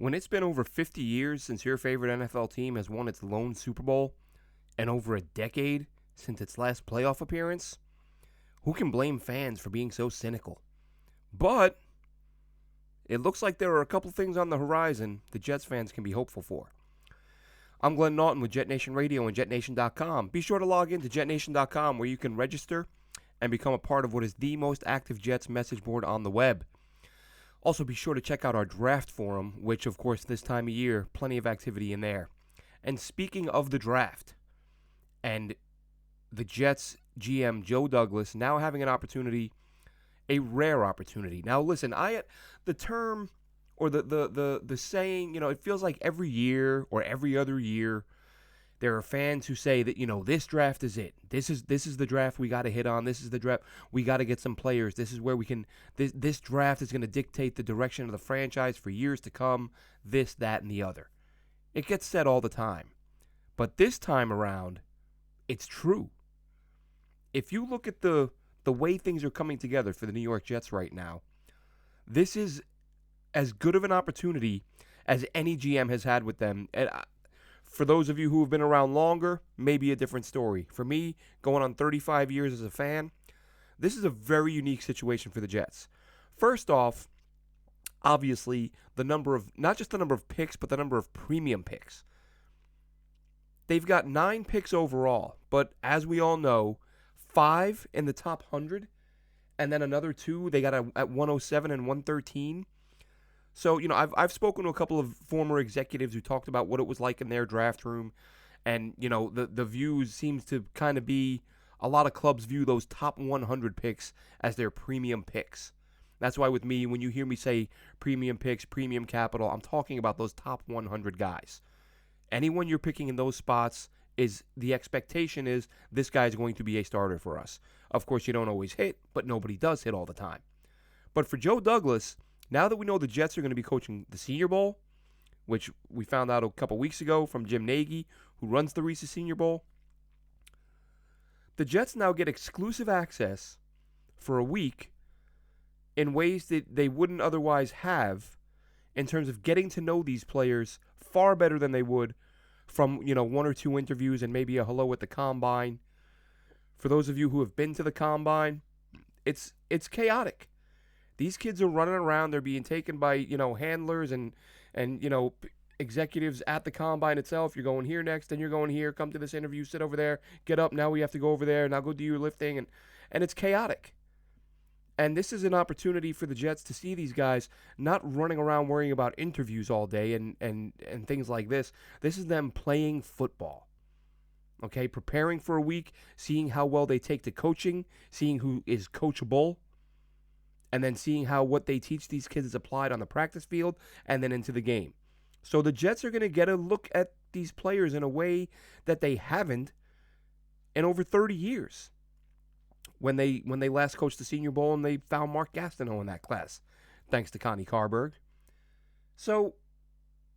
When it's been over 50 years since your favorite NFL team has won its lone Super Bowl and over a decade since its last playoff appearance, who can blame fans for being so cynical? But it looks like there are a couple things on the horizon the Jets fans can be hopeful for. I'm Glenn Naughton with JetNation Radio and JetNation.com. Be sure to log in to JetNation.com where you can register and become a part of what is the most active Jets message board on the web. Also, be sure to check out our draft forum, which, of course, this time of year, plenty of activity in there. And speaking of the draft, and the Jets GM Joe Douglas now having an opportunity, a rare opportunity. Now, listen, the term or the saying, it feels like every year or every other year, there are fans who say that, this draft is it. This is the draft we got to hit on. This is the draft. We got to get some players. This is where we can, this draft is going to dictate the direction of the franchise for years to come, this, that, and the other. It gets said all the time. But this time around, it's true. If you look at the way things are coming together for the New York Jets right now, this is as good of an opportunity as any GM has had with them. And for those of you who have been around longer, maybe a different story. For me, going on 35 years as a fan, this is a very unique situation for the Jets. First off, obviously, not just the number of picks, but the number of premium picks. They've got 9 picks overall, but as we all know, 5 in the top 100, and then another 2 they got at 107 and 113. So, I've spoken to a couple of former executives who talked about what it was like in their draft room, and, the views seems to kind of be, a lot of clubs view those top 100 picks as their premium picks. That's why with me, when you hear me say premium picks, premium capital, I'm talking about those top 100 guys. Anyone you're picking in those spots, the expectation is this guy's going to be a starter for us. Of course, you don't always hit, but nobody does hit all the time. But for Joe Douglas, now that we know the Jets are going to be coaching the Senior Bowl, which we found out a couple weeks ago from Jim Nagy, who runs the Reese's Senior Bowl, the Jets now get exclusive access for a week in ways that they wouldn't otherwise have in terms of getting to know these players far better than they would from, 1 or 2 interviews and maybe a hello at the Combine. For those of you who have been to the Combine, it's chaotic. These kids are running around. They're being taken by, handlers and executives at the Combine itself. You're going here next, then you're going here. Come to this interview, sit over there, get up. Now we have to go over there. Now go do your lifting. And it's chaotic. And this is an opportunity for the Jets to see these guys not running around worrying about interviews all day and things like this. This is them playing football. Okay, preparing for a week, seeing how well they take to coaching, seeing who is coachable, and then seeing how what they teach these kids is applied on the practice field and then into the game. So the Jets are going to get a look at these players in a way that they haven't in over 30 years. When they last coached the Senior Bowl and they found Mark Gastineau in that class, thanks to Connie Carberg. So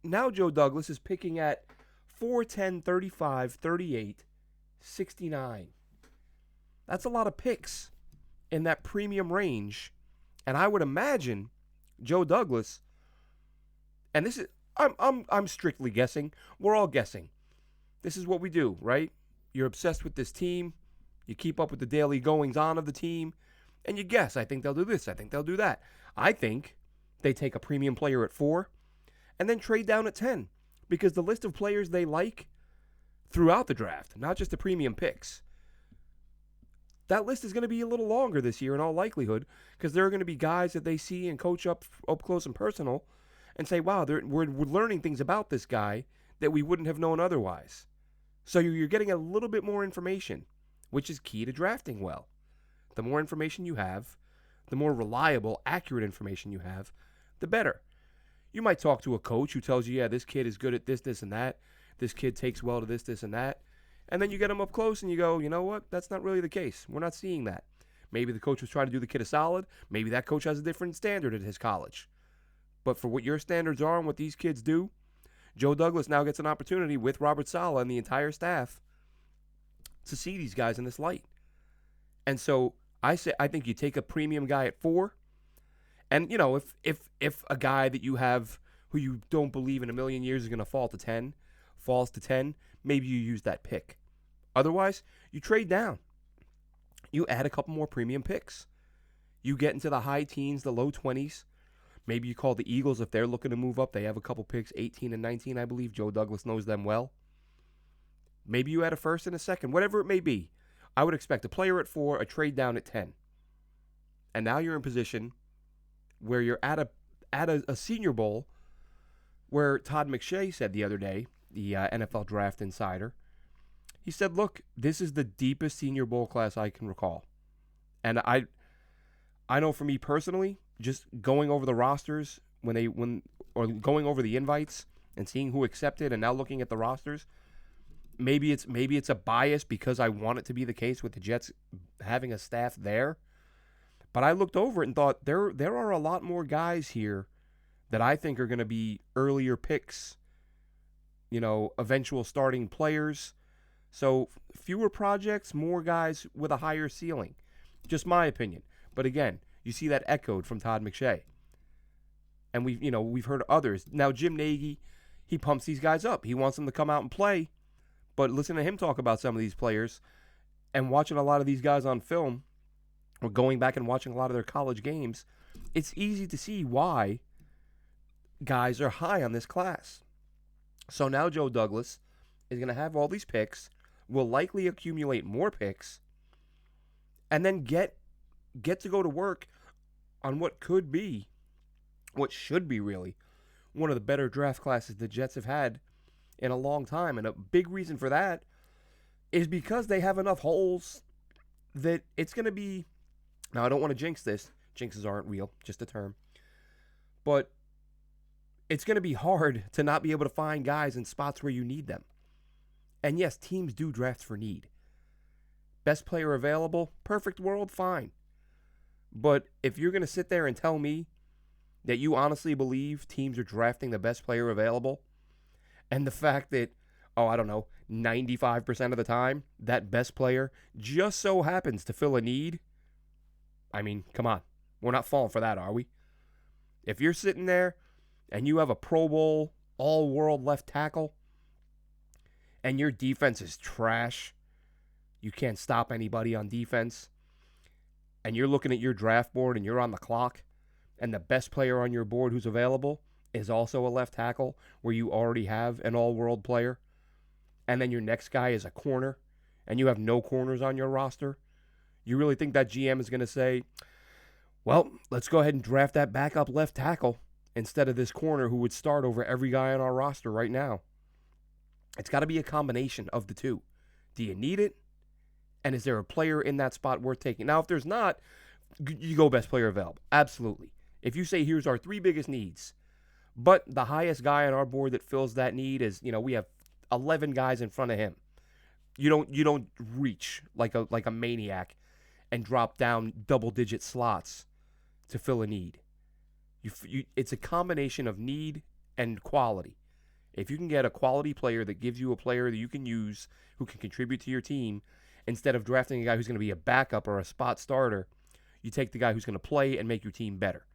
now Joe Douglas is picking at 4, 10, 35, 38, 69. That's a lot of picks in that premium range. And I would imagine Joe Douglas, and this is I'm strictly guessing. We're all guessing. This is what we do, right? You're obsessed with this team. You keep up with the daily goings-on of the team, and you guess, I think they'll do this, I think they'll do that. I think they take a premium player at 4 and then trade down at 10 because the list of players they like throughout the draft, not just the premium picks, that list is going to be a little longer this year in all likelihood because there are going to be guys that they see and coach up close and personal and say, wow, we're learning things about this guy that we wouldn't have known otherwise. So you're getting a little bit more information, which is key to drafting well. The more information you have, the more reliable, accurate information you have, the better. You might talk to a coach who tells you, yeah, this kid is good at this, this, and that. This kid takes well to this, this, and that. And then you get him up close and you go, you know what? That's not really the case. We're not seeing that. Maybe the coach was trying to do the kid a solid. Maybe that coach has a different standard at his college. But for what your standards are and what these kids do, Joe Douglas now gets an opportunity with Robert Saleh and the entire staff to see these guys in this light. And so I think you take a premium guy at 4, and if a guy that you have who you don't believe in a million years is going to falls to 10, maybe you use that pick. Otherwise, you trade down. You add a couple more premium picks. You get into the high teens, the low 20s. Maybe you call the Eagles if they're looking to move up. They have a couple picks, 18 and 19, I believe. Joe Douglas knows them well. Maybe you add a first and a second, whatever it may be. I would expect a player at 4, a trade down at 10. And now you're in position where you're at a Senior Bowl where Todd McShay said the other day, the NFL Draft Insider, he said, look, this is the deepest Senior Bowl class I can recall. And I know for me personally, just going over the rosters or going over the invites and seeing who accepted and now looking at the rosters, maybe it's a bias because I want it to be the case with the Jets having a staff there. But I looked over it and thought there are a lot more guys here that I think are going to be earlier picks, eventual starting players. So fewer projects, more guys with a higher ceiling. Just my opinion. But again, you see that echoed from Todd McShay. And we've heard others. Now Jim Nagy, he pumps these guys up. He wants them to come out and play. But listen to him talk about some of these players and watching a lot of these guys on film or going back and watching a lot of their college games, it's easy to see why guys are high on this class. So now Joe Douglas is going to have all these picks, will likely accumulate more picks, and then get to go to work on what should be really, one of the better draft classes the Jets have had in a long time. And a big reason for that is because they have enough holes that it's going to be, now I don't want to jinx this, jinxes aren't real, just a term, but it's going to be hard to not be able to find guys in spots where you need them. And yes, teams do draft for need. Best player available, perfect world, fine. But if you're going to sit there and tell me that you honestly believe teams are drafting the best player available, and the fact that, 95% of the time, that best player just so happens to fill a need, I mean, come on. We're not falling for that, are we? If you're sitting there and you have a Pro Bowl, all-world left tackle, and your defense is trash, you can't stop anybody on defense, and you're looking at your draft board and you're on the clock, and the best player on your board who's available is also a left tackle where you already have an all-world player, and then your next guy is a corner, and you have no corners on your roster, you really think that GM is going to say, well, let's go ahead and draft that backup left tackle instead of this corner who would start over every guy on our roster right now? It's got to be a combination of the two. Do you need it? And is there a player in that spot worth taking? Now, if there's not, you go best player available. Absolutely. If you say, here's our 3 biggest needs, but the highest guy on our board that fills that need is, we have 11 guys in front of him. You don't reach like a maniac and drop down double-digit slots to fill a need. It's a combination of need and quality. If you can get a quality player that gives you a player that you can use who can contribute to your team, instead of drafting a guy who's going to be a backup or a spot starter, you take the guy who's going to play and make your team better.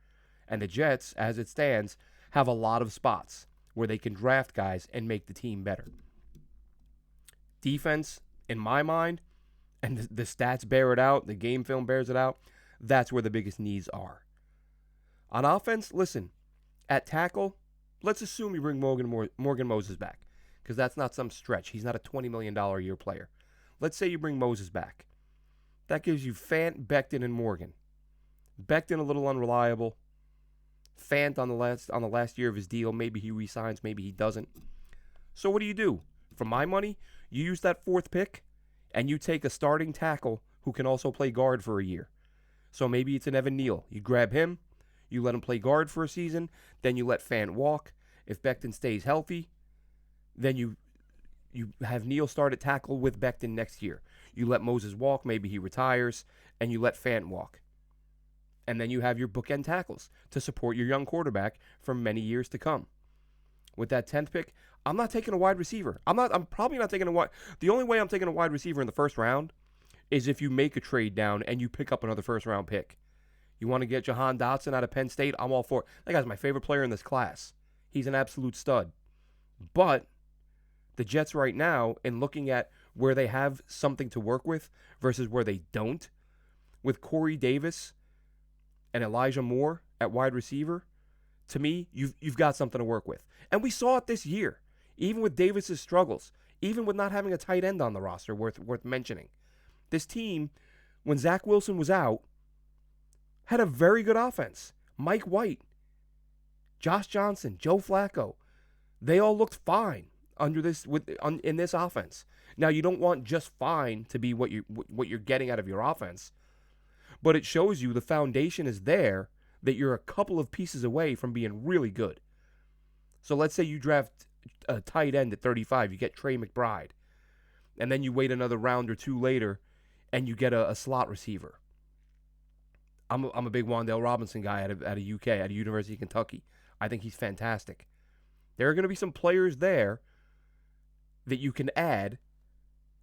And the Jets, as it stands, have a lot of spots where they can draft guys and make the team better. Defense, in my mind, and the stats bear it out, the game film bears it out, that's where the biggest needs are. On offense, listen, at tackle, let's assume you bring Morgan Moses back, because that's not some stretch. He's not a $20 million a year player. Let's say you bring Moses back. That gives you Fant, Becton, and Morgan. Becton a little unreliable. Fant on the last year of his deal. Maybe he resigns, maybe he doesn't. So what do? For my money, you use that 4th pick, and you take a starting tackle who can also play guard for a year. So maybe it's an Evan Neal. You grab him, you let him play guard for a season, then you let Fant walk. If Becton stays healthy, then you have Neal start at tackle with Becton next year. You let Moses walk, maybe he retires, and you let Fant walk. And then you have your bookend tackles to support your young quarterback for many years to come. With that 10th pick, I'm not taking a wide receiver. I'm probably not taking a wide. The only way I'm taking a wide receiver in the first round is if you make a trade down and you pick up another first round pick. You want to get Jahan Dotson out of Penn State? I'm all for it. That guy's my favorite player in this class. He's an absolute stud. But the Jets right now, in looking at where they have something to work with versus where they don't, with Corey Davis and Elijah Moore at wide receiver, to me, you've got something to work with. And we saw it this year, even with Davis's struggles, even with not having a tight end on the roster worth mentioning. This team, when Zach Wilson was out, had a very good offense. Mike White, Josh Johnson, Joe Flacco, they all looked fine in this offense. Now, you don't want just fine to be what you're getting out of your offense, but it shows you the foundation is there, that you're a couple of pieces away from being really good. So let's say you draft a tight end at 35, you get Trey McBride, and then you wait another round or two later, and you get a slot receiver. I'm a big Wan'Dale Robinson guy out of UK, out of University of Kentucky. I think he's fantastic. There are going to be some players there that you can add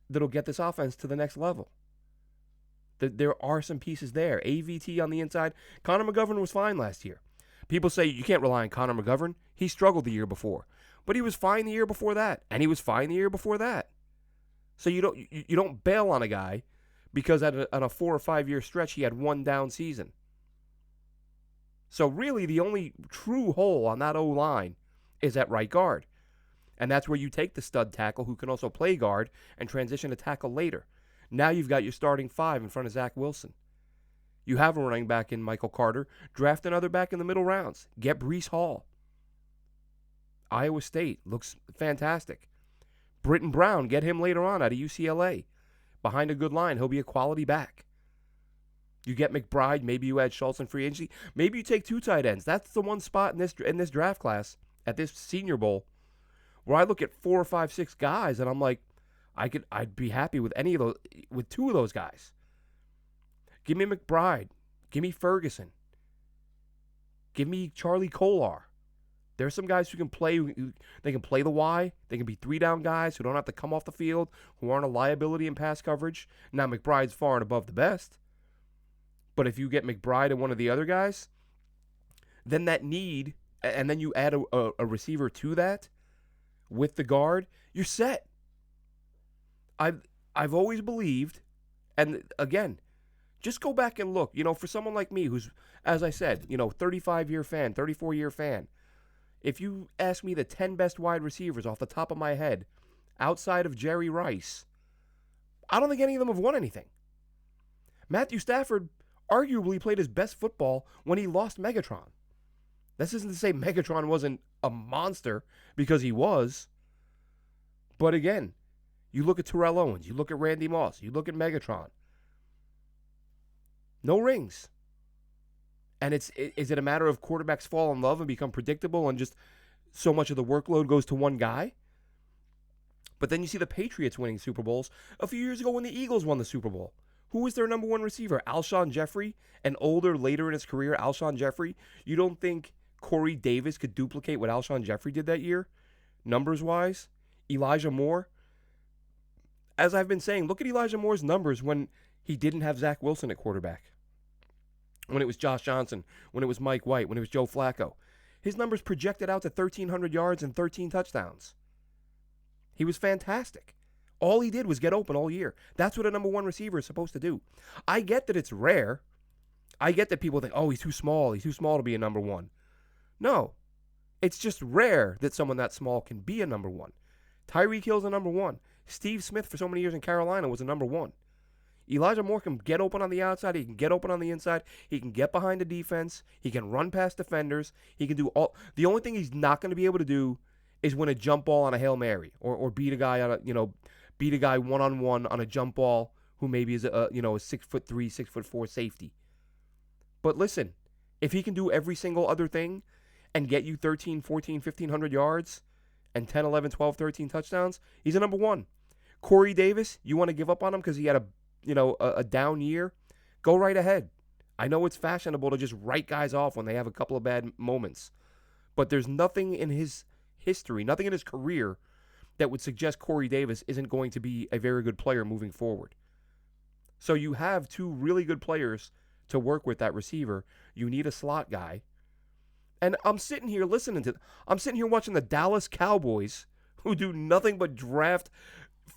that'll get this offense to the next level. There are some pieces there. AVT on the inside. Connor McGovern was fine last year. People say you can't rely on Connor McGovern. He struggled the year before. But he was fine the year before that. And he was fine the year before that. So you don't bail on a guy because on a 4 or 5 year stretch he had one down season. So really the only true hole on that O-line is at right guard. And that's where you take the stud tackle who can also play guard and transition to tackle later. Now you've got your starting 5 in front of Zach Wilson. You have a running back in Michael Carter. Draft another back in the middle rounds. Get Breece Hall. Iowa State looks fantastic. Britton Brown, get him later on out of UCLA. Behind a good line, he'll be a quality back. You get McBride, maybe you add Schultz in free agency. Maybe you take 2 tight ends. That's the one spot in this draft class, at this Senior Bowl, where I look at 4 or 5, 6 guys, and I'm like, I'd be happy with any of those, with 2 of those guys. Give me McBride. Give me Ferguson. Give me Charlie Kolar. There's some guys who can play. They can play the Y. They can be 3-down guys who don't have to come off the field, who aren't a liability in pass coverage. Now, McBride's far and above the best. But if you get McBride and one of the other guys, then that need, and then you add a receiver to that with the guard, you're set. I've always believed, and again, just go back and look. For someone like me who's, as I said, 35-year fan, 34-year fan, if you ask me the 10 best wide receivers off the top of my head, outside of Jerry Rice, I don't think any of them have won anything. Matthew Stafford arguably played his best football when he lost Megatron. This isn't to say Megatron wasn't a monster, because he was. But again, you look at Terrell Owens, you look at Randy Moss, you look at Megatron. No rings. And is it a matter of quarterbacks fall in love and become predictable and just so much of the workload goes to one guy? But then you see the Patriots winning Super Bowls a few years ago when the Eagles won the Super Bowl. Who was their number 1 receiver? Alshon Jeffrey, an older, later in his career Alshon Jeffrey. You don't think Corey Davis could duplicate what Alshon Jeffrey did that year, numbers-wise? Elijah Moore? As I've been saying, look at Elijah Moore's numbers when he didn't have Zach Wilson at quarterback. When it was Josh Johnson, when it was Mike White, when it was Joe Flacco. His numbers projected out to 1,300 yards and 13 touchdowns. He was fantastic. All he did was get open all year. That's what a number 1 receiver is supposed to do. I get that it's rare. I get that people think, oh, he's too small. He's too small to be a number 1. No. It's just rare that someone that small can be a number 1. Tyreek Hill's a number 1. Steve Smith, for so many years in Carolina, was a number 1. Elijah Moore can get open on the outside. He can get open on the inside. He can get behind the defense. He can run past defenders. He can do all. The only thing he's not going to be able to do is win a jump ball on a Hail Mary or beat a guy on beat a guy one-on-one on a jump ball who maybe is a 6'3", 6'4" safety. But listen, if he can do every single other thing and get you 13, 14, 1,500 yards and 10, 11, 12, 13 touchdowns, he's a number 1. Corey Davis, you want to give up on him because he had a down year? Go right ahead. I know it's fashionable to just write guys off when they have a couple of bad moments. But there's nothing in his history, nothing in his career that would suggest Corey Davis isn't going to be a very good player moving forward. So you have 2 really good players to work with that receiver. You need a slot guy. And I'm sitting here watching the Dallas Cowboys, who do nothing but draft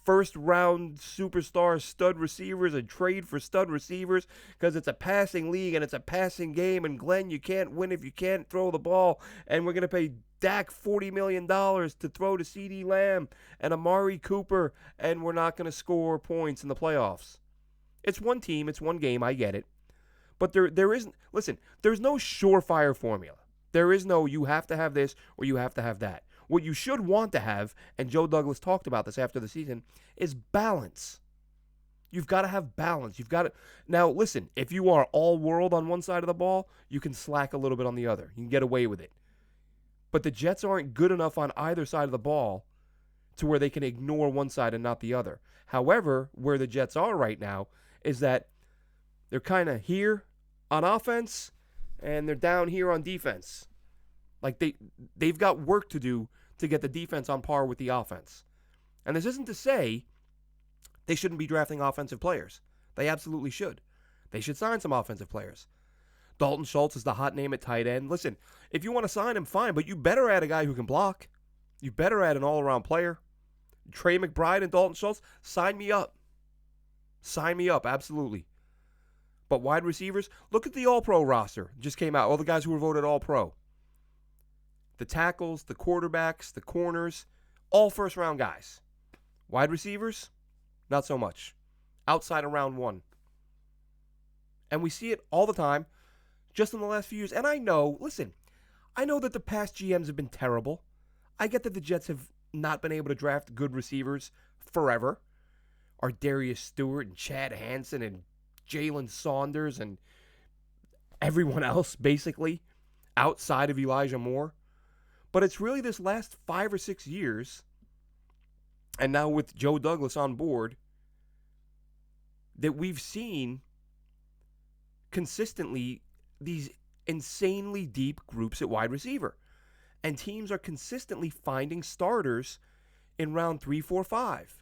first round superstar stud receivers and trade for stud receivers because it's a passing league and it's a passing game. And Glenn, you can't win if you can't throw the ball. And we're going to pay Dak $40 million to throw to CeeDee Lamb and Amari Cooper, and we're not going to score points in the playoffs. It's one team, it's one game, I get it. But there isn't, listen, there's no surefire formula. There is no you have to have this or you have to have that. What you should want to have, and Joe Douglas talked about this after the season, is balance. You've got to have balance. You've got to. Now, listen, if you are all world on one side of the ball, you can slack a little bit on the other. You can get away with it. But the Jets aren't good enough on either side of the ball to where they can ignore one side and not the other. However, where the Jets are right now is that they're kind of here on offense and they're down here on defense. Like they've got work to do to get the defense on par with the offense. And this isn't to say they shouldn't be drafting offensive players. They absolutely should. They should sign some offensive players. Dalton Schultz is the hot name at tight end. Listen, if you want to sign him, fine, but you better add a guy who can block. You better add an all-around player. Trey McBride and Dalton Schultz, sign me up. Sign me up, absolutely. But wide receivers, look at the All-Pro roster. Just came out. All the guys who were voted All-Pro. The tackles, the quarterbacks, the corners, all first-round guys. Wide receivers, not so much. Outside of round one. And we see it all the time, just in the last few years. And I know, listen, I know that the past GMs have been terrible. I get that the Jets have not been able to draft good receivers forever. Darius Stewart and Chad Hansen and Jalen Saunders and everyone else, basically, outside of Elijah Moore. But it's really this last 5 or 6 years, and now with Joe Douglas on board, that we've seen consistently these insanely deep groups at wide receiver. And teams are consistently finding starters in round 3, 4, 5.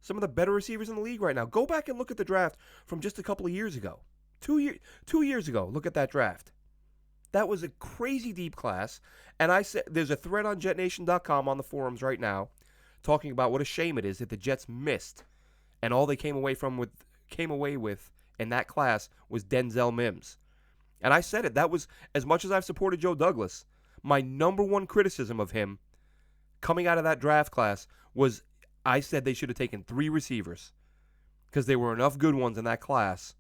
Some of the better receivers in the league right now. Go back and look at the draft from just a couple of years ago. 2 years ago, look at that draft. That was a crazy deep class. And I said there's a thread on JetNation.com on the forums right now talking about what a shame it is that the Jets missed. And all they came away with in that class was Denzel Mims. And I said it. That was, as much as I've supported Joe Douglas, my number one criticism of him coming out of that draft class was I said they should have taken 3 receivers because there were enough good ones in that class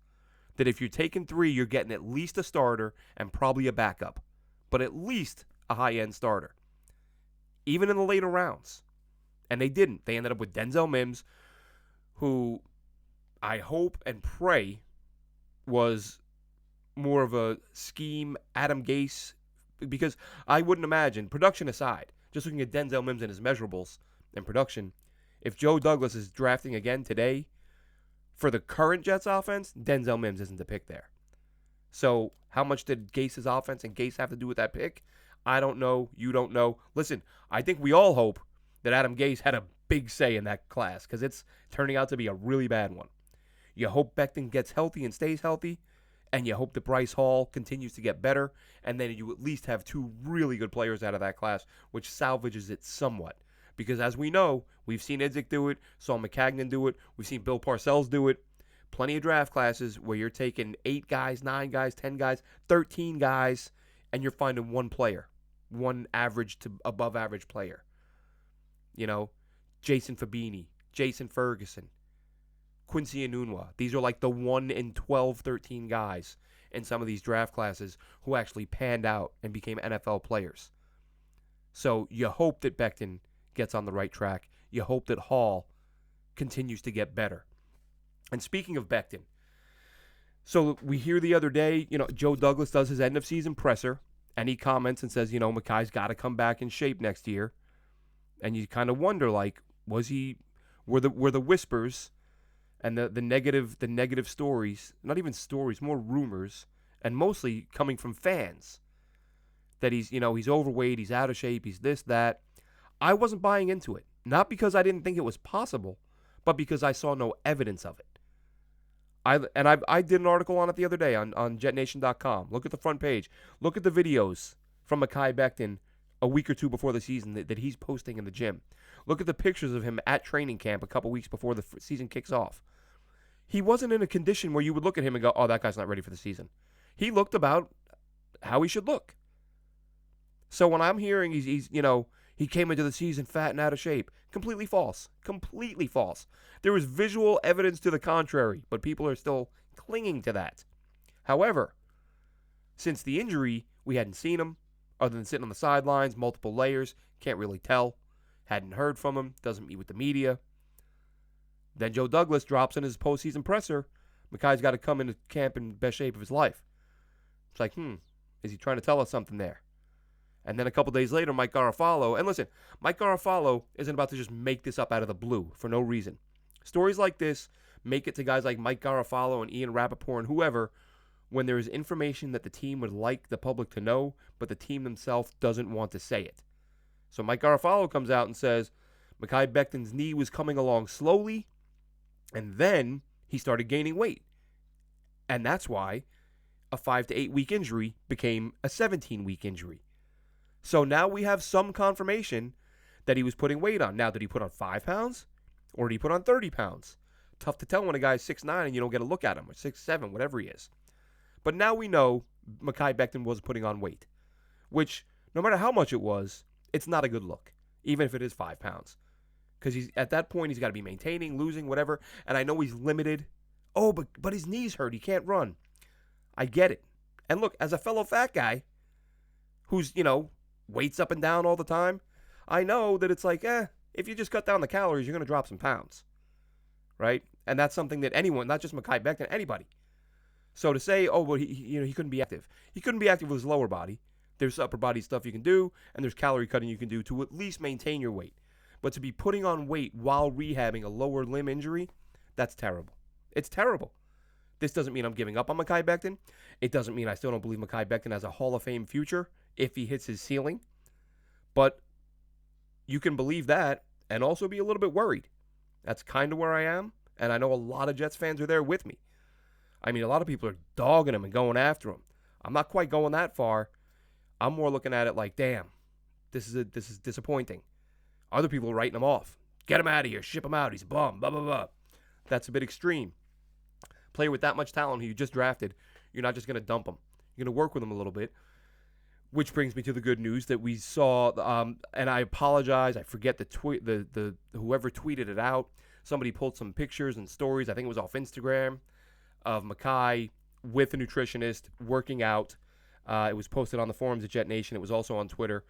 that if you're taking 3, you're getting at least a starter and probably a backup, but at least a high-end starter, even in the later rounds. And they didn't. They ended up with Denzel Mims, who I hope and pray was more of a scheme Adam Gase, because I wouldn't imagine, production aside, just looking at Denzel Mims and his measurables and production, if Joe Douglas is drafting again today for the current Jets offense, Denzel Mims isn't the pick there. So how much did Gase's offense and Gase have to do with that pick? I don't know. You don't know. Listen, I think we all hope that Adam Gase had a big say in that class because it's turning out to be a really bad one. You hope Becton gets healthy and stays healthy, and you hope that Bryce Hall continues to get better, and then you at least have 2 really good players out of that class, which salvages it somewhat. Because as we know, we've seen Idzik do it, saw McCagnon do it, we've seen Bill Parcells do it. Plenty of draft classes where you're taking 8 guys, 9 guys, 10 guys, 13 guys, and you're finding one player, one average to above average player. You know, Jason Fabini, Jason Ferguson, Quincy Enunwa. These are like the 1 in 12, 13 guys in some of these draft classes who actually panned out and became NFL players. So you hope that Becton gets on the right track. You hope that Hall continues to get better. And speaking of Becton, so we hear the other day, Joe Douglas does his end of season presser, and he comments and says, Mekhi's got to come back in shape next year. And you kind of wonder, like, were the whispers and the negative stories, not even stories, more rumors, and mostly coming from fans, that he's overweight, he's out of shape, he's this, that. I wasn't buying into it. Not because I didn't think it was possible, but because I saw no evidence of it. I did an article on it the other day on JetNation.com. Look at the front page. Look at the videos from Mekhi Becton a week or two before the season that he's posting in the gym. Look at the pictures of him at training camp a couple weeks before the season kicks off. He wasn't in a condition where you would look at him and go, oh, that guy's not ready for the season. He looked about how he should look. So when I'm hearing he came into the season fat and out of shape, completely false. Completely false. There is visual evidence to the contrary, but people are still clinging to that. However, since the injury, we hadn't seen him, other than sitting on the sidelines, multiple layers, can't really tell. Hadn't heard from him, doesn't meet with the media. Then Joe Douglas drops in his postseason presser. Mekhi's got to come into camp in the best shape of his life. It's like, is he trying to tell us something there? And then a couple days later, Mike Garafolo. And listen, Mike Garafolo isn't about to just make this up out of the blue for no reason. Stories like this make it to guys like Mike Garafolo and Ian Rappaport and whoever when there is information that the team would like the public to know, but the team themselves doesn't want to say it. So Mike Garafolo comes out and says Mekhi Becton's knee was coming along slowly, and then he started gaining weight. And that's why a 5 to 8 week injury became a 17-week injury. So now we have some confirmation that he was putting weight on. Now, did he put on 5 pounds or did he put on 30 pounds? Tough to tell when a guy's 6'9" and you don't get a look at him, or 6'7", whatever he is. But now we know Mekhi Becton was putting on weight, which no matter how much it was, it's not a good look, even if it is 5 pounds. Because he's at that point, he's got to be maintaining, losing, whatever. And I know he's limited. Oh, but his knee's hurt. He can't run. I get it. And look, as a fellow fat guy who's, weights up and down all the time, I know that it's like, if you just cut down the calories, you're going to drop some pounds. Right? And that's something that anyone, not just Mekhi Becton, anybody. So to say, he couldn't be active. He couldn't be active with his lower body. There's upper body stuff you can do, and there's calorie cutting you can do to at least maintain your weight. But to be putting on weight while rehabbing a lower limb injury, that's terrible. It's terrible. This doesn't mean I'm giving up on Mekhi Becton. It doesn't mean I still don't believe Mekhi Becton has a Hall of Fame future if he hits his ceiling. But you can believe that and also be a little bit worried. That's kind of where I am, and I know a lot of Jets fans are there with me. I mean, a lot of people are dogging him and going after him. I'm not quite going that far. I'm more looking at it like, damn, this is disappointing. Other people are writing him off. Get him out of here. Ship him out. He's a bum. Blah, blah, blah. That's a bit extreme. Player with that much talent who you just drafted, you're not just going to dump him. You're going to work with him a little bit. Which brings me to the good news that we saw, and I apologize. I forget the whoever tweeted it out. Somebody pulled some pictures and stories. I think it was off Instagram of Mekhi with a nutritionist working out. It was posted on the forums at JetNation. It was also on Twitter.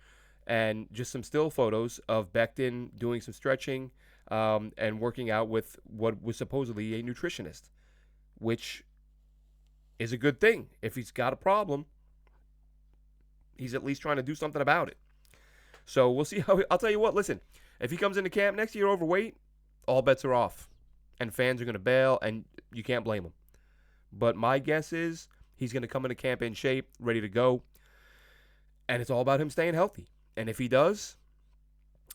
And just some still photos of Becton doing some stretching and working out with what was supposedly a nutritionist, which is a good thing. If he's got a problem, he's at least trying to do something about it. So we'll see how. I'll tell you what, listen, if he comes into camp next year overweight, all bets are off. And fans are going to bail, and you can't blame them. But my guess is he's going to come into camp in shape, ready to go. And it's all about him staying healthy. And if he does,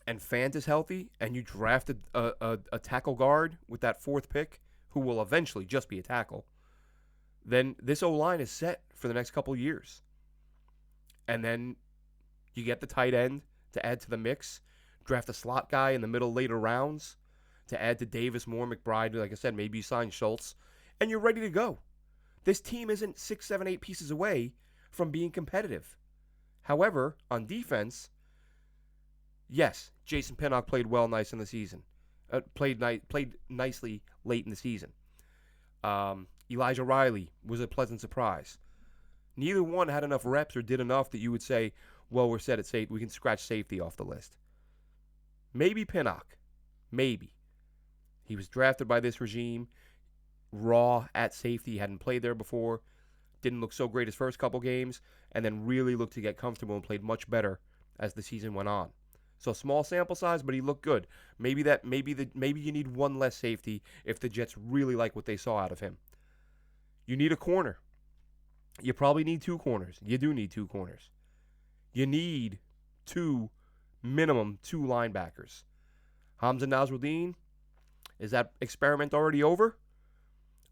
and Fant is healthy, and you drafted a tackle guard with that 4th pick, who will eventually just be a tackle, then this O-line is set for the next couple of years. And then you get the tight end to add to the mix, draft a slot guy in the middle later rounds to add to Davis, Moore, McBride. Like I said, maybe you sign Schultz, and you're ready to go. This team isn't 6, 7, 8 pieces away from being competitive. However, on defense, yes, Jason Pinnock played nice in the season. Played nicely late in the season. Elijah Riley was a pleasant surprise. Neither one had enough reps or did enough that you would say, well, we're set at safety. We can scratch safety off the list. Maybe Pinnock. Maybe. He was drafted by this regime, raw at safety. He hadn't played there before. Didn't look so great his first couple games, and then really looked to get comfortable and played much better as the season went on. So small sample size, but he looked good. Maybe you need one less safety if the Jets really like what they saw out of him. You need a corner. You probably need 2 corners. You do need 2 corners. You need minimum 2 linebackers. Hamza Nasruddin, is that experiment already over?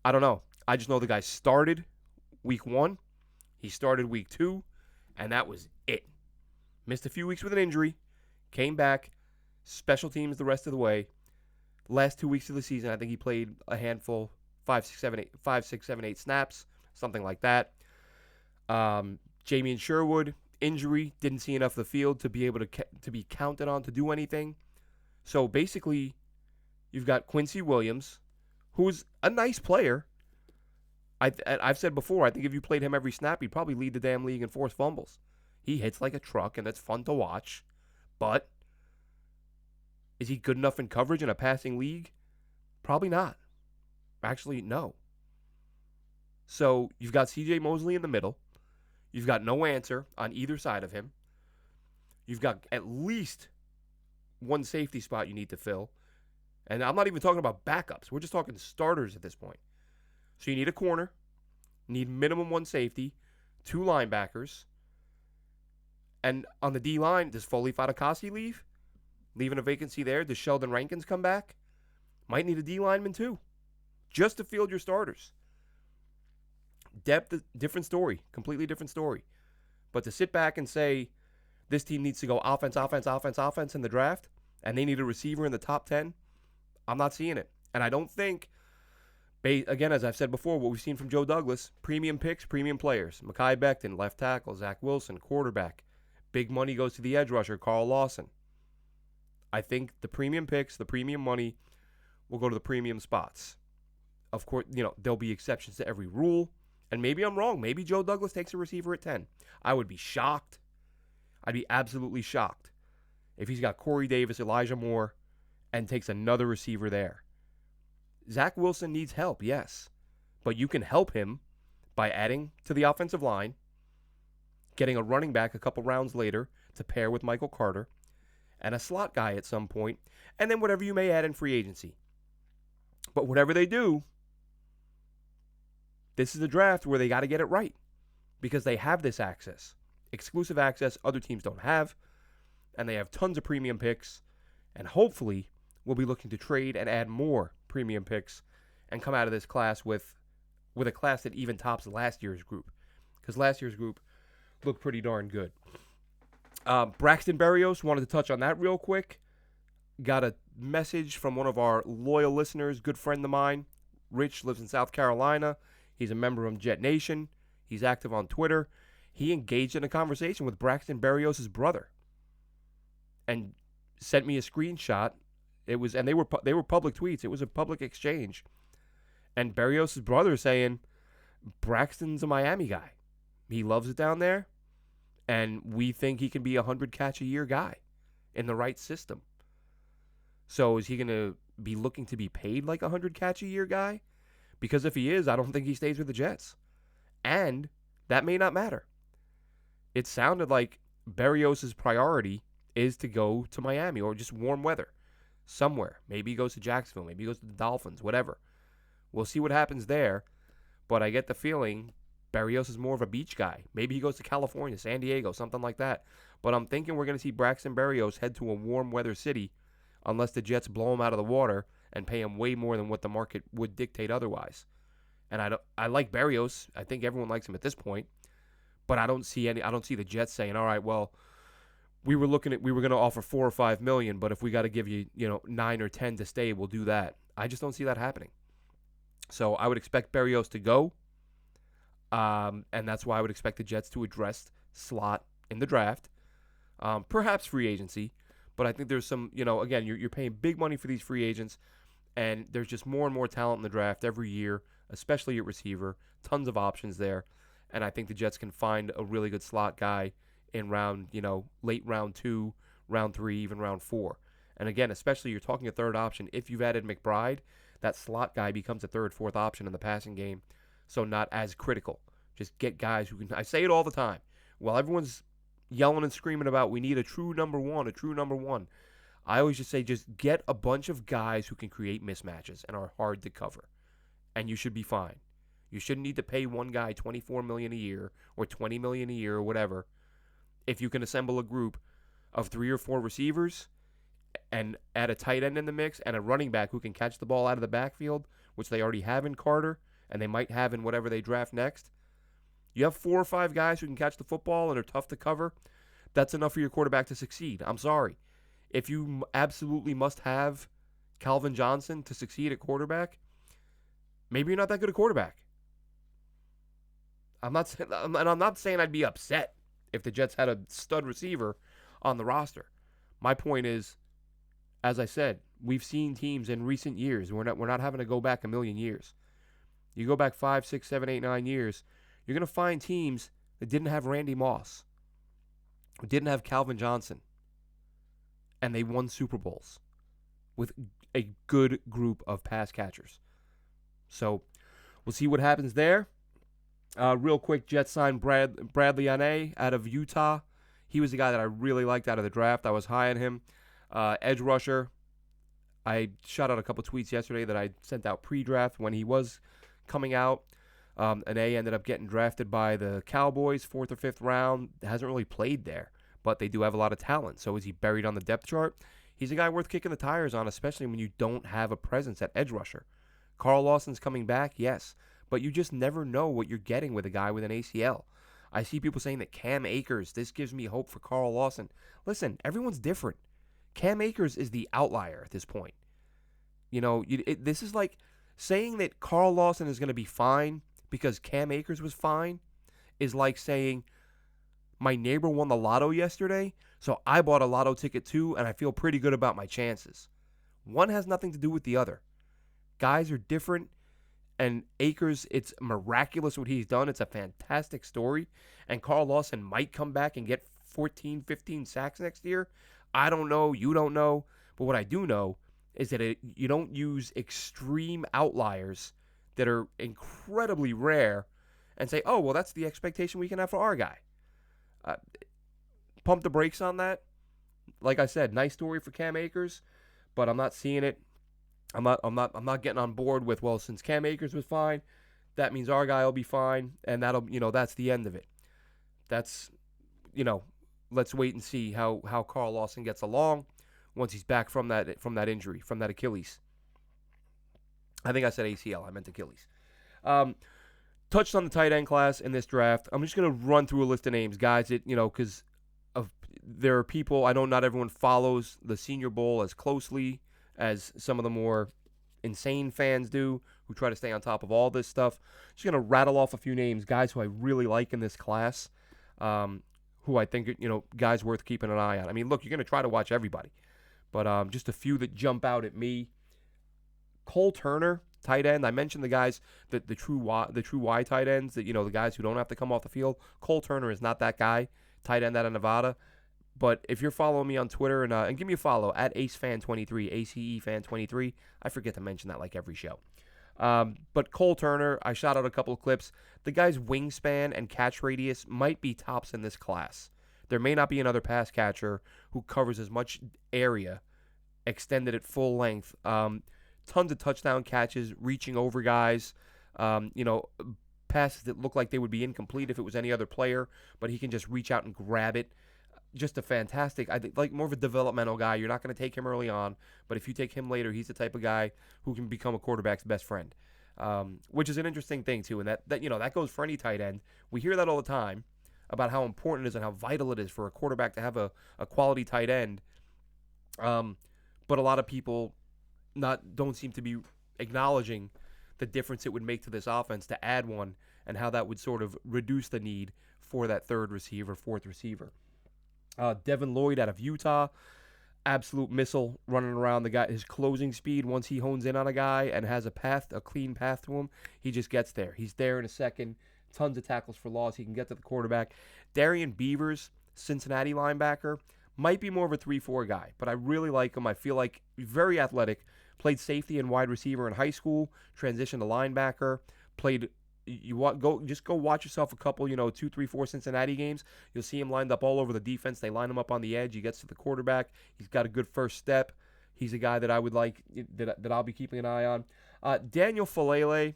I don't know. I just know the guy started week 1. He started week 2, and that was it. Missed a few weeks with an injury. Came back. Special teams the rest of the way. Last 2 weeks of the season, I think he played a handful, 5, 6, 7, 8 snaps, something like that. Jamie Sherwood, injury, didn't see enough of the field to be able to be counted on to do anything. So basically, you've got Quincy Williams, who's a nice player. I've said before, I think if you played him every snap, he'd probably lead the damn league in forced fumbles. He hits like a truck, and that's fun to watch. But is he good enough in coverage in a passing league? Probably not. Actually, no. So you've got C.J. Mosley in the middle. You've got no answer on either side of him. You've got at least one safety spot you need to fill. And I'm not even talking about backups. We're just talking starters at this point. So you need a corner. You need minimum one safety. 2 linebackers. And on the D-line, does Foley Fatukasi leave? Leaving a vacancy there. Does Sheldon Rankins come back? Might need a D-lineman too. Just to field your starters. Depth, different story. Completely different story. But to sit back and say, this team needs to go offense in the draft, and they need a receiver in the top 10, I'm not seeing it. And I don't think, again, as I've said before, what we've seen from Joe Douglas, premium picks, premium players. Mekhi Becton, left tackle. Zach Wilson, quarterback. Big money goes to the edge rusher, Carl Lawson. I think the premium picks, the premium money will go to the premium spots. Of course, there'll be exceptions to every rule. And maybe I'm wrong. Maybe Joe Douglas takes a receiver at 10. I would be shocked. I'd be absolutely shocked if he's got Corey Davis, Elijah Moore, and takes another receiver there. Zach Wilson needs help, yes. But you can help him by adding to the offensive line, getting a running back a couple rounds later to pair with Michael Carter, and a slot guy at some point, and then whatever you may add in free agency. But whatever they do, this is a draft where they got to get it right because they have this access. Exclusive access other teams don't have, and they have tons of premium picks, and hopefully we'll be looking to trade and add more premium picks and come out of this class with a class that even tops last year's group because last year's group looked pretty darn good. Braxton Berrios, wanted to touch on that real quick. Got a message from one of our loyal listeners, good friend of mine. Rich lives in South Carolina. He's a member of JetNation. He's active on Twitter. He engaged in a conversation with Braxton Berrios' brother and sent me a screenshot. They were public tweets. It was a public exchange. And Berrios' brother saying, Braxton's a Miami guy. He loves it down there. And we think he can be a 100-catch-a-year guy in the right system. So is he going to be looking to be paid like a 100-catch-a-year guy? Because if he is, I don't think he stays with the Jets. And that may not matter. It sounded like Berrios' priority is to go to Miami or just warm weather somewhere. Maybe he goes to Jacksonville. Maybe he goes to the Dolphins, whatever. We'll see what happens there. But I get the feeling Berrios is more of a beach guy. Maybe he goes to California, San Diego, something like that. But I'm thinking we're going to see Braxton Berrios head to a warm weather city unless the Jets blow him out of the water and pay him way more than what the market would dictate otherwise. And I like Berrios. I think everyone likes him at this point. But I don't see the Jets saying, all right, well, we were going to offer $4 or $5 million, but if we got to give you, 9 or 10 to stay, we'll do that. I just don't see that happening. So I would expect Berrios to go. And that's why I would expect the Jets to address slot in the draft. Perhaps free agency. But I think there's some, again, you're paying big money for these free agents. And there's just more and more talent in the draft every year, especially at receiver. Tons of options there. And I think the Jets can find a really good slot guy in late round 2, round 3, even round 4. And again, especially you're talking a third option. If you've added McBride, that slot guy becomes a third, fourth option in the passing game. So not as critical. Just get guys who can. I say it all the time. While everyone's yelling and screaming about we need a true number one, I always just say just get a bunch of guys who can create mismatches and are hard to cover. And you should be fine. You shouldn't need to pay one guy $24 million a year or $20 million a year or whatever. If you can assemble a group of 3 or 4 receivers and add a tight end in the mix and a running back who can catch the ball out of the backfield, which they already have in Carter and they might have in whatever they draft next. You have 4 or 5 guys who can catch the football and are tough to cover. that's enough for your quarterback to succeed. I'm sorry. If you absolutely must have Calvin Johnson to succeed at quarterback, maybe you're not that good a quarterback. I'm not saying I'd be upset if the Jets had a stud receiver on the roster. My point is, as I said, we've seen teams in recent years. We're not having to go back a million years. You go back 5, 6, 7, 8, 9 years, you're going to find teams that didn't have Randy Moss, who didn't have Calvin Johnson, and they won Super Bowls with a good group of pass catchers. So we'll see what happens there. Real quick, Jets signed Bradley Ane out of Utah. He was the guy that I really liked out of the draft. I was high on him. Edge rusher. I shot out a couple tweets yesterday that I sent out pre-draft when he was coming out. Ane ended up getting drafted by the Cowboys, 4th or 5th round. Hasn't really played there, but they do have a lot of talent. So is he buried on the depth chart? He's a guy worth kicking the tires on, especially when you don't have a presence at edge rusher. Carl Lawson's coming back, yes, but you just never know what you're getting with a guy with an ACL. I see people saying that Cam Akers, this gives me hope for Carl Lawson. Listen, everyone's different. Cam Akers is the outlier at this point. You know, this is like saying that Carl Lawson is going to be fine because Cam Akers was fine is like saying my neighbor won the lotto yesterday, so I bought a lotto ticket too, and I feel pretty good about my chances. One has nothing to do with the other. Guys are different, and Akers, it's miraculous what he's done. It's a fantastic story, and Carl Lawson might come back and get 14, 15 sacks next year. I don't know. You don't know. But what I do know is that you don't use extreme outliers that are incredibly rare and say, oh, well, that's the expectation we can have for our guy. Pump the brakes on that. Like I said, nice story for Cam Akers, but I'm not seeing it. I'm not getting on board with, well, since Cam Akers was fine, that means our guy will be fine, and that's the end of it. That's, let's wait and see how Carl Lawson gets along once he's back from that injury, from that Achilles. I think I said ACL. I meant Achilles. Touched on the tight end class in this draft. I'm just going to run through a list of names, guys, because there are people, I know not everyone follows the Senior Bowl as closely as some of the more insane fans do who try to stay on top of all this stuff. Just going to rattle off a few names, guys who I really like in this class, who I think, guys worth keeping an eye on. I mean, look, you're going to try to watch everybody, but just a few that jump out at me. Cole Turner, tight end. I mentioned the guys, the true Y tight ends, that the guys who don't have to come off the field. Cole Turner is not that guy, tight end out of Nevada. But if you're following me on Twitter, and give me a follow at AceFan23, ACEFan23. I forget to mention that like every show. But Cole Turner, I shot out a couple of clips. The guy's wingspan and catch radius might be tops in this class. There may not be another pass catcher who covers as much area, extended at full length. Tons of touchdown catches, reaching over guys. Passes that look like they would be incomplete if it was any other player, but he can just reach out and grab it. Just a fantastic, I think, like more of a developmental guy. You're not going to take him early on, but if you take him later, he's the type of guy who can become a quarterback's best friend, which is an interesting thing too. And that goes for any tight end. We hear that all the time about how important it is and how vital it is for a quarterback to have a quality tight end. But a lot of people don't seem to be acknowledging the difference it would make to this offense to add one, and how that would sort of reduce the need for that third receiver, fourth receiver. Devin Lloyd out of Utah, absolute missile running around. The guy, his closing speed, once he hones in on a guy and has a clean path to him, he just gets there. He's there in a second. Tons of tackles for loss. He can get to the quarterback. Darian Beavers, Cincinnati linebacker, might be more of a 3-4 guy, but I really like him. I feel like very athletic. Played safety and wide receiver in high school. Transitioned to linebacker. Played. Go watch yourself a couple, 2, 3, 4 Cincinnati games. You'll see him lined up all over the defense. They line him up on the edge. He gets to the quarterback. He's got a good first step. He's a guy that I would like, that I'll be keeping an eye on. Daniel Falele,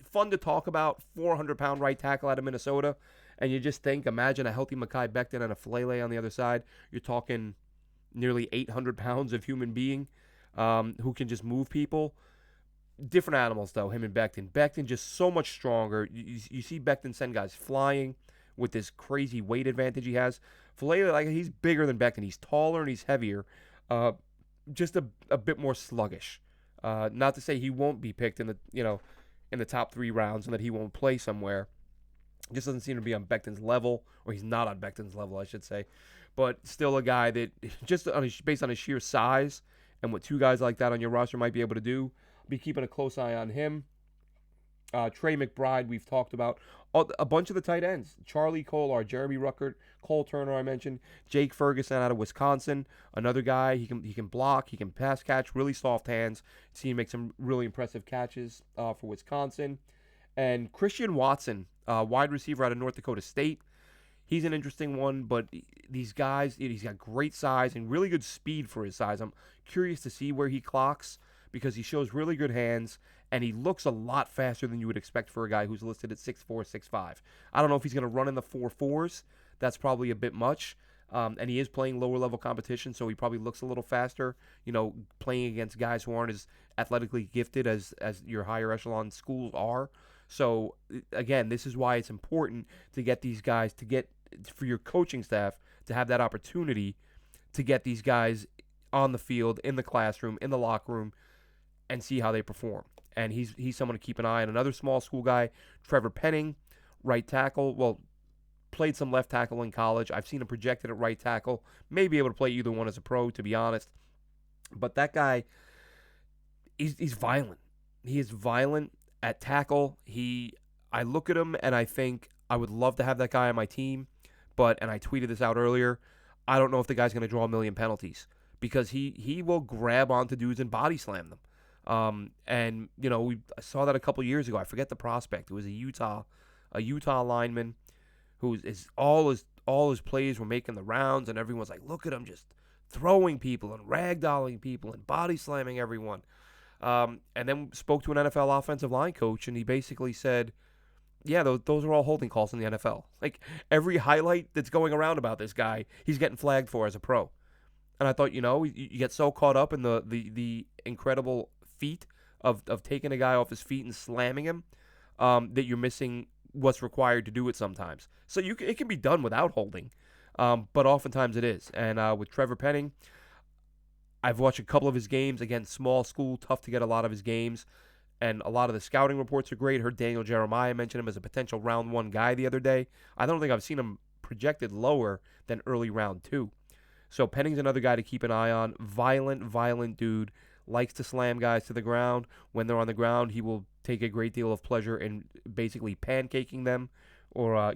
fun to talk about. 400-pound right tackle out of Minnesota. And you just imagine a healthy Mekhi Becton and a Falele on the other side. You're talking nearly 800 pounds of human being who can just move people. Different animals, though, him and Becton. Becton just so much stronger. You see Becton send guys flying with this crazy weight advantage he has. Filet, like, he's bigger than Becton. He's taller and he's heavier. Just a bit more sluggish. Not to say he won't be picked in the top 3 rounds and that he won't play somewhere. Just doesn't seem to be on Becton's level, or he's not on Becton's level, I should say. But still a guy that, just based on his sheer size and what 2 guys like that on your roster might be able to do, be keeping a close eye on him. Trey McBride, we've talked about. A bunch of the tight ends. Charlie Kolar, Jeremy Ruckert, Cole Turner, I mentioned. Jake Ferguson out of Wisconsin. Another guy, he can block, he can pass catch, really soft hands. Seen him make some really impressive catches for Wisconsin. And Christian Watson, wide receiver out of North Dakota State. He's an interesting one, but these guys, he's got great size and really good speed for his size. I'm curious to see where he clocks because he shows really good hands, and he looks a lot faster than you would expect for a guy who's listed at 6'4", 6'5". I don't know if he's going to run in the 4.4s. That's probably a bit much. And he is playing lower-level competition, so he probably looks a little faster, playing against guys who aren't as athletically gifted as your higher echelon schools are. So, again, this is why it's important to get these guys, for your coaching staff to have that opportunity to get these guys on the field, in the classroom, in the locker room, and see how they perform. And he's someone to keep an eye on. Another small school guy, Trevor Penning, right tackle. Well, played some left tackle in college. I've seen him projected at right tackle. May be able to play either one as a pro, to be honest. But that guy, he's violent. He is violent at tackle. I look at him and I think I would love to have that guy on my team. And I tweeted this out earlier, I don't know if the guy's going to draw a million penalties because he will grab onto dudes and body slam them. I saw that a couple years ago. I forget the prospect. It was a Utah lineman who is all his plays were making the rounds, and everyone's like, look at him just throwing people and ragdolling people and body slamming everyone. And then spoke to an NFL offensive line coach, and he basically said, yeah, those are all holding calls in the NFL. Like, every highlight that's going around about this guy, he's getting flagged for as a pro. And I thought, you get so caught up in the incredible feat of taking a guy off his feet and slamming him that you're missing what's required to do it sometimes. So it can be done without holding, but oftentimes it is. And with Trevor Penning, I've watched a couple of his games. Again, small school, tough to get a lot of his games. And a lot of the scouting reports are great. Heard Daniel Jeremiah mention him as a potential round 1 guy the other day. I don't think I've seen him projected lower than early round 2. So Penning's another guy to keep an eye on. Violent dude. Likes to slam guys to the ground. When they're on the ground, he will take a great deal of pleasure in basically pancaking them, or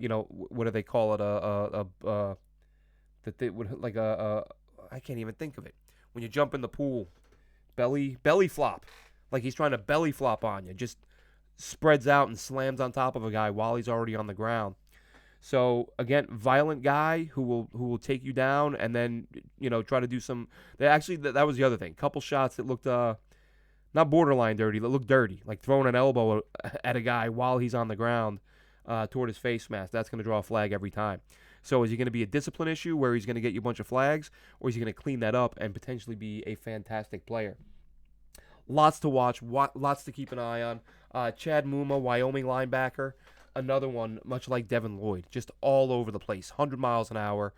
what do they call it? I can't even think of it. When you jump in the pool, belly flop, like he's trying to belly flop on you. Just spreads out and slams on top of a guy while he's already on the ground. So again, violent guy who will take you down and then try to do some. That was the other thing. Couple shots that looked not borderline dirty, that looked dirty, like throwing an elbow at a guy while he's on the ground toward his face mask. That's going to draw a flag every time. So is he going to be a discipline issue where he's going to get you a bunch of flags, or is he going to clean that up and potentially be a fantastic player? Lots to watch, lots to keep an eye on. Chad Muma, Wyoming linebacker. Another one, much like Devin Lloyd, just all over the place, 100 miles an hour,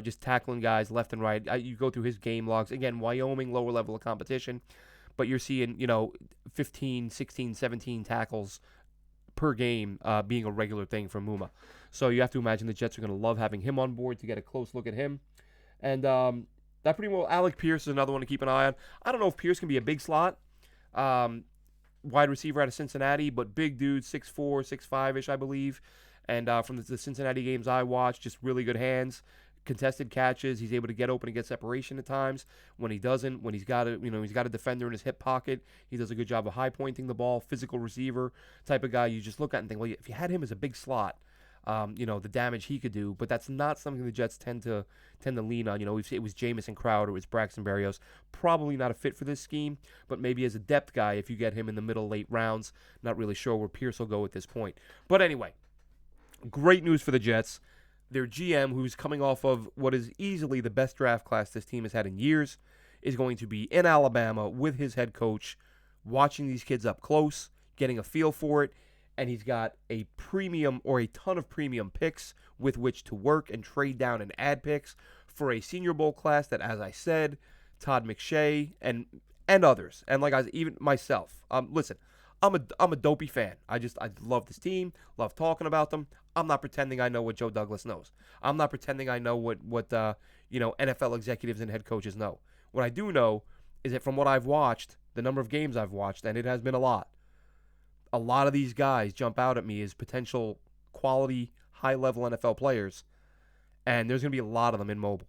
just tackling guys left and right. You go through his game logs. Again, Wyoming, lower level of competition, but you're seeing, 15, 16, 17 tackles per game being a regular thing from Muma. So you have to imagine the Jets are going to love having him on board to get a close look at him. And that pretty well, Alec Pierce is another one to keep an eye on. I don't know if Pierce can be a big slot. Wide receiver out of Cincinnati, but big dude, 6'4", 6'5", I believe. And from the Cincinnati games I watched, just really good hands, contested catches. He's able to get open and get separation at times. When he doesn't, when he's got a defender in his hip pocket, he does a good job of high pointing the ball. Physical receiver type of guy. You just look at and think, well, if you had him as a big slot, the damage he could do. But that's not something the Jets tend to lean on. It was Jamison Crowder, it was Braxton Berrios. Probably not a fit for this scheme, but maybe as a depth guy if you get him in the middle, late rounds. Not really sure where Pierce will go at this point. But anyway, great news for the Jets. Their GM, who's coming off of what is easily the best draft class this team has had in years, is going to be in Alabama with his head coach, watching these kids up close, getting a feel for it, and he's got a premium or a ton of premium picks with which to work and trade down and add picks for a Senior Bowl class that, as I said, Todd McShay and others, and like even myself. Listen, I'm a dopey fan. I love this team, love talking about them. I'm not pretending I know what Joe Douglas knows. I'm not pretending I know what NFL executives and head coaches know. What I do know is that from what I've watched, the number of games I've watched, and it has been a lot of these guys jump out at me as potential quality, high-level NFL players, and there's going to be a lot of them in mobile.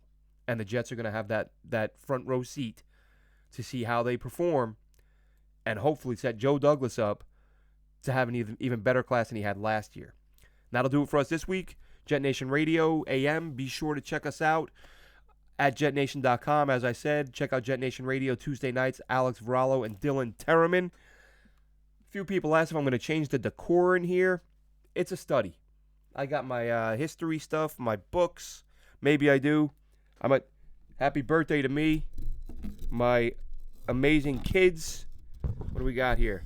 And the Jets are going to have that front row seat to see how they perform and hopefully set Joe Douglas up to have an even better class than he had last year. That'll do it for us this week. JetNation Radio, AM. Be sure to check us out at JetNation.com. As I said, check out JetNation Radio Tuesday nights. Alex Varallo and Dylan Terraman. A few people asked if I'm going to change the decor in here. It's a study. I got my history stuff, my books. Maybe I do. Happy birthday to me. My amazing kids. What do we got here?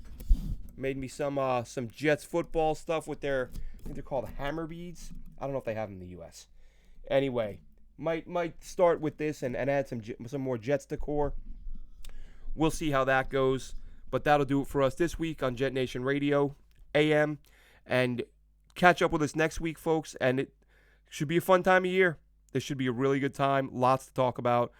Made me some Jets football stuff with their, I think they're called hammer beads. I don't know if they have them in the U.S. Anyway, might start with this and add some more Jets decor. We'll see how that goes. But that'll do it for us this week on JetNation Radio, AM. And catch up with us next week, folks. And it should be a fun time of year. This should be a really good time. Lots to talk about.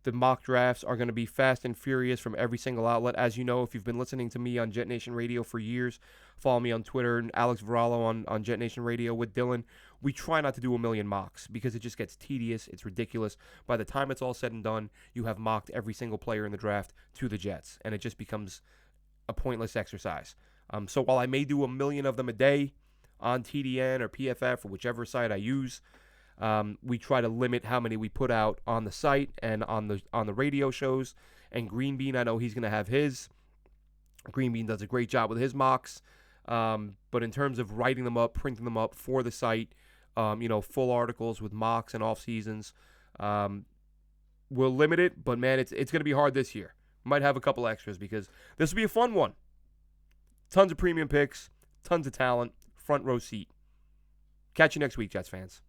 The mock drafts are going to be fast and furious from every single outlet. As you know, if you've been listening to me on JetNation Radio for years, follow me on Twitter and Alex Varallo on JetNation Radio with Dylan. We try not to do a million mocks because it just gets tedious. It's ridiculous. By the time it's all said and done, you have mocked every single player in the draft to the Jets, and it just becomes a pointless exercise. So while I may do a million of them a day on TDN or PFF or whichever site I use, we try to limit how many we put out on the site and on the radio shows. And Green Bean, I know he's going to have his. Green Bean does a great job with his mocks. But in terms of writing them up, printing them up for the site, full articles with mocks and off seasons, we'll limit it. But man, it's going to be hard this year. Might have a couple extras because this will be a fun one. Tons of premium picks, tons of talent, front row seat. Catch you next week, Jets fans.